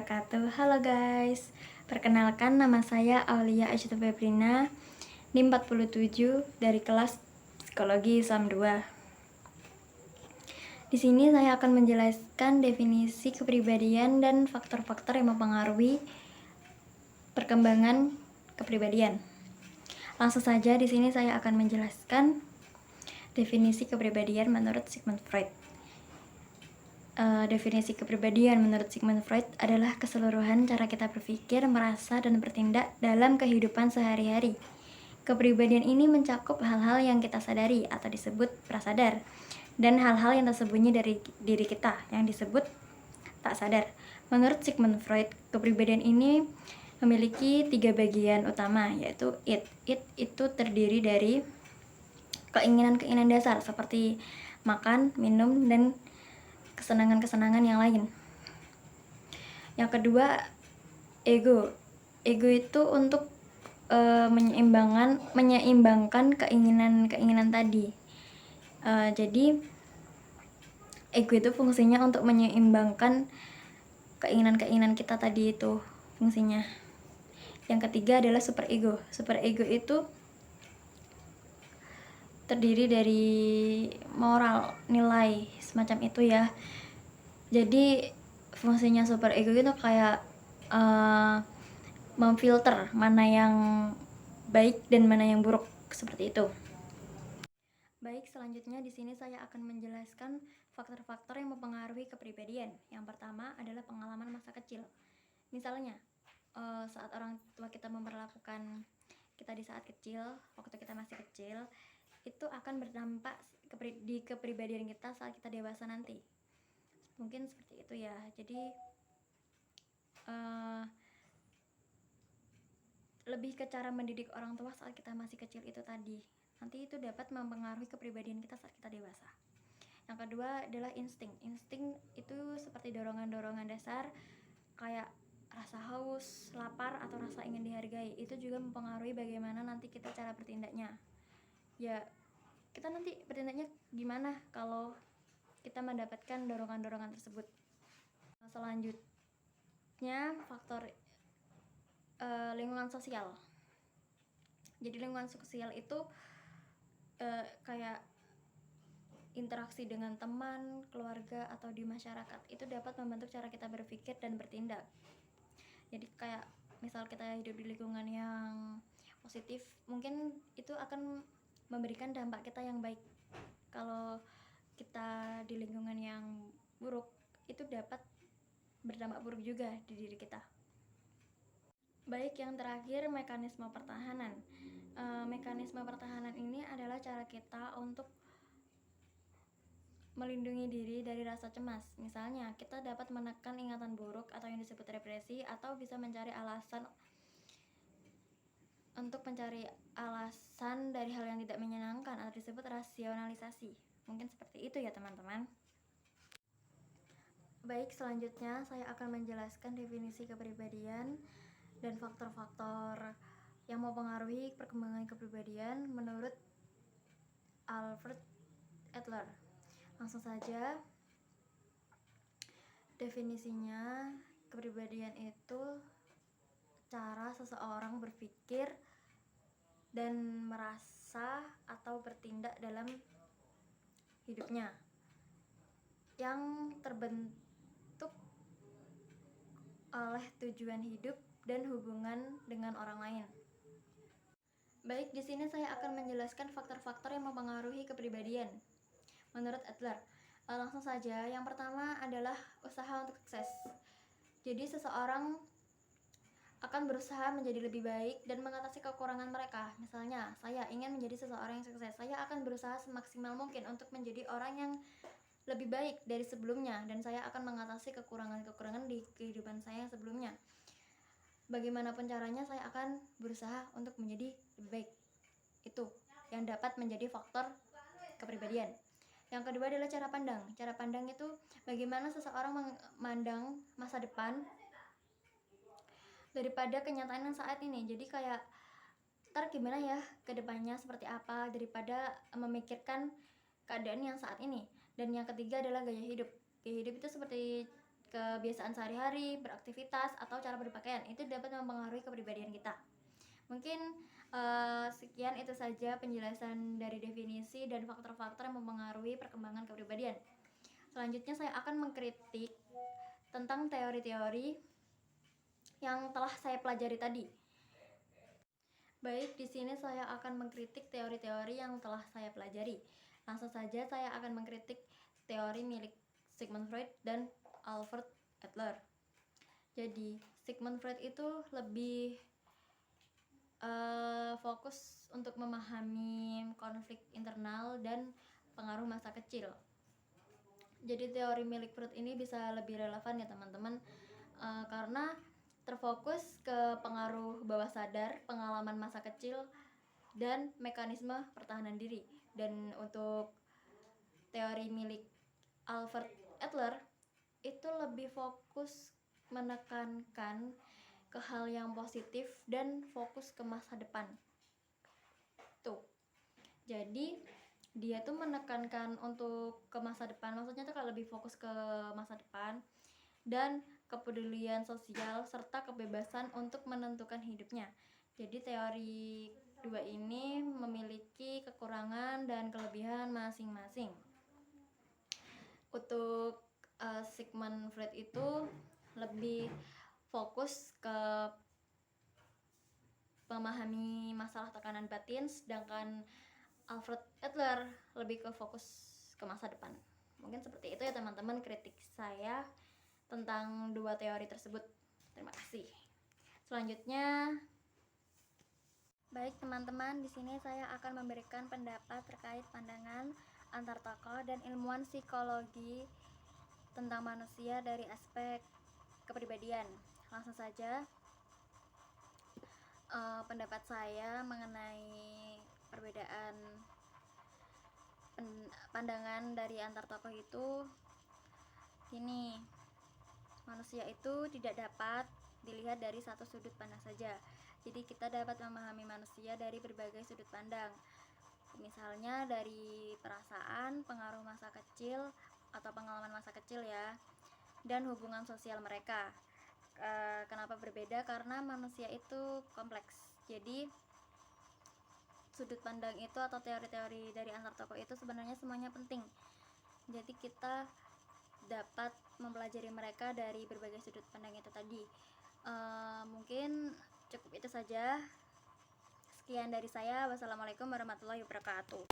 wabarakatuh. Halo guys, perkenalkan nama saya Aulia Asyatu Febrina, NIM 47 dari kelas Psikologi SAM 2. Di sini saya akan menjelaskan definisi kepribadian dan faktor-faktor yang mempengaruhi perkembangan kepribadian. Langsung saja di sini saya akan menjelaskan definisi kepribadian menurut Sigmund Freud. Definisi kepribadian menurut Sigmund Freud adalah keseluruhan cara kita berpikir, merasa, dan bertindak dalam kehidupan sehari-hari. Kepribadian ini mencakup hal-hal yang kita sadari atau disebut prasadar, dan hal-hal yang tersembunyi dari diri kita yang disebut tak sadar. Menurut Sigmund Freud, kepribadian ini memiliki 3 bagian utama, yaitu id. Id itu terdiri dari keinginan-keinginan dasar seperti makan, minum, dan kesenangan-kesenangan yang lain. Yang kedua, ego. Ego itu untuk menyeimbangkan keinginan-keinginan tadi. Jadi ego itu fungsinya untuk menyeimbangkan keinginan-keinginan kita tadi itu fungsinya. Yang ketiga adalah superego. Superego itu terdiri dari moral, nilai, semacam itu ya. Jadi fungsinya superego itu kayak memfilter mana yang baik dan mana yang buruk, seperti itu. Baik, selanjutnya di sini saya akan menjelaskan faktor-faktor yang mempengaruhi kepribadian. Yang pertama adalah pengalaman masa kecil. Misalnya, saat orang tua kita memperlakukan kita di saat kecil, waktu kita masih kecil, itu akan berdampak di kepribadian kita saat kita dewasa nanti. Mungkin seperti itu ya. Jadi lebih ke cara mendidik orang tua saat kita masih kecil itu tadi. Nanti itu dapat mempengaruhi kepribadian kita saat kita dewasa. Yang kedua adalah insting. Insting itu seperti dorongan-dorongan dasar kayak rasa haus, lapar, atau rasa ingin dihargai. Itu juga mempengaruhi bagaimana nanti kita cara bertindaknya. Ya, kita nanti bertindaknya gimana kalau kita mendapatkan dorongan-dorongan tersebut. Selanjutnya faktor lingkungan sosial. Jadi lingkungan sosial itu kayak interaksi dengan teman, keluarga, atau di masyarakat itu dapat membentuk cara kita berpikir dan bertindak. Jadi kayak misal kita hidup di lingkungan yang positif, mungkin itu akan memberikan dampak kita yang baik. Kalau kita di lingkungan yang buruk, itu dapat berdampak buruk juga di diri kita. Baik, yang terakhir mekanisme pertahanan. Mekanisme pertahanan ini adalah cara kita untuk melindungi diri dari rasa cemas. Misalnya, kita dapat menekan ingatan buruk atau yang disebut represi, atau bisa mencari alasan dari hal yang tidak menyenangkan atau disebut rasionalisasi. Mungkin seperti itu ya teman-teman. Baik, selanjutnya saya akan menjelaskan definisi kepribadian dan faktor-faktor yang mempengaruhi perkembangan kepribadian menurut Alfred Adler. Langsung saja, definisinya, kepribadian itu cara seseorang berpikir dan merasa atau bertindak dalam hidupnya yang terbentuk oleh tujuan hidup dan hubungan dengan orang lain. Baik, di sini saya akan menjelaskan faktor-faktor yang mempengaruhi kepribadian menurut Adler. Langsung saja, yang pertama adalah usaha untuk sukses. Jadi seseorang akan berusaha menjadi lebih baik dan mengatasi kekurangan mereka. Misalnya, saya ingin menjadi seseorang yang sukses. Saya akan berusaha semaksimal mungkin untuk menjadi orang yang lebih baik dari sebelumnya, dan saya akan mengatasi kekurangan-kekurangan di kehidupan saya yang sebelumnya. Bagaimanapun caranya, saya akan berusaha untuk menjadi lebih baik. Itu yang dapat menjadi faktor kepribadian. Yang kedua adalah cara pandang. Cara pandang itu bagaimana seseorang memandang masa depan daripada kenyataan yang saat ini. Jadi kayak ntar gimana ya ke depannya, seperti apa, daripada memikirkan keadaan yang saat ini. Dan yang ketiga adalah gaya hidup. Gaya hidup itu seperti kebiasaan sehari-hari, beraktivitas, atau cara berpakaian. Itu dapat mempengaruhi kepribadian kita. Mungkin sekian itu saja penjelasan dari definisi dan faktor-faktor yang mempengaruhi perkembangan kepribadian. Selanjutnya saya akan mengkritik tentang teori-teori yang telah saya pelajari tadi. Baik, di sini saya akan mengkritik teori-teori yang telah saya pelajari. Langsung saja saya akan mengkritik teori milik Sigmund Freud dan Alfred Adler. Jadi, Sigmund Freud itu lebih fokus untuk memahami konflik internal dan pengaruh masa kecil. Jadi teori milik Freud ini bisa lebih relevan ya teman-teman, karena terfokus ke pengaruh bawah sadar, pengalaman masa kecil, dan mekanisme pertahanan diri. Dan untuk teori milik Alfred Adler itu lebih fokus menekankan ke hal yang positif dan fokus ke masa depan. Tuh. Jadi dia tuh menekankan untuk ke masa depan, maksudnya tuh kalau lebih fokus ke masa depan dan kepedulian sosial serta kebebasan untuk menentukan hidupnya. Jadi teori dua ini memiliki kekurangan dan kelebihan masing-masing. Untuk Sigmund Freud itu lebih fokus ke memahami masalah tekanan batin, sedangkan Alfred Adler lebih ke fokus ke masa depan. Mungkin seperti itu ya teman-teman kritik saya tentang dua teori tersebut. Terima kasih. Selanjutnya, baik teman-teman, di sini saya akan memberikan pendapat terkait pandangan antar tokoh dan ilmuwan psikologi tentang manusia dari aspek kepribadian. Langsung saja, pendapat saya mengenai perbedaan pandangan dari antar tokoh itu gini, manusia itu tidak dapat dilihat dari satu sudut pandang saja. Jadi kita dapat memahami manusia dari berbagai sudut pandang, misalnya dari perasaan, pengaruh masa kecil atau pengalaman masa kecil ya, dan hubungan sosial mereka. Kenapa berbeda? Karena manusia itu kompleks. Jadi sudut pandang itu atau teori-teori dari antar tokoh itu sebenarnya semuanya penting. Jadi kita dapat mempelajari mereka dari berbagai sudut pandang itu tadi. Mungkin cukup itu saja. Sekian dari saya. Wassalamualaikum warahmatullahi wabarakatuh.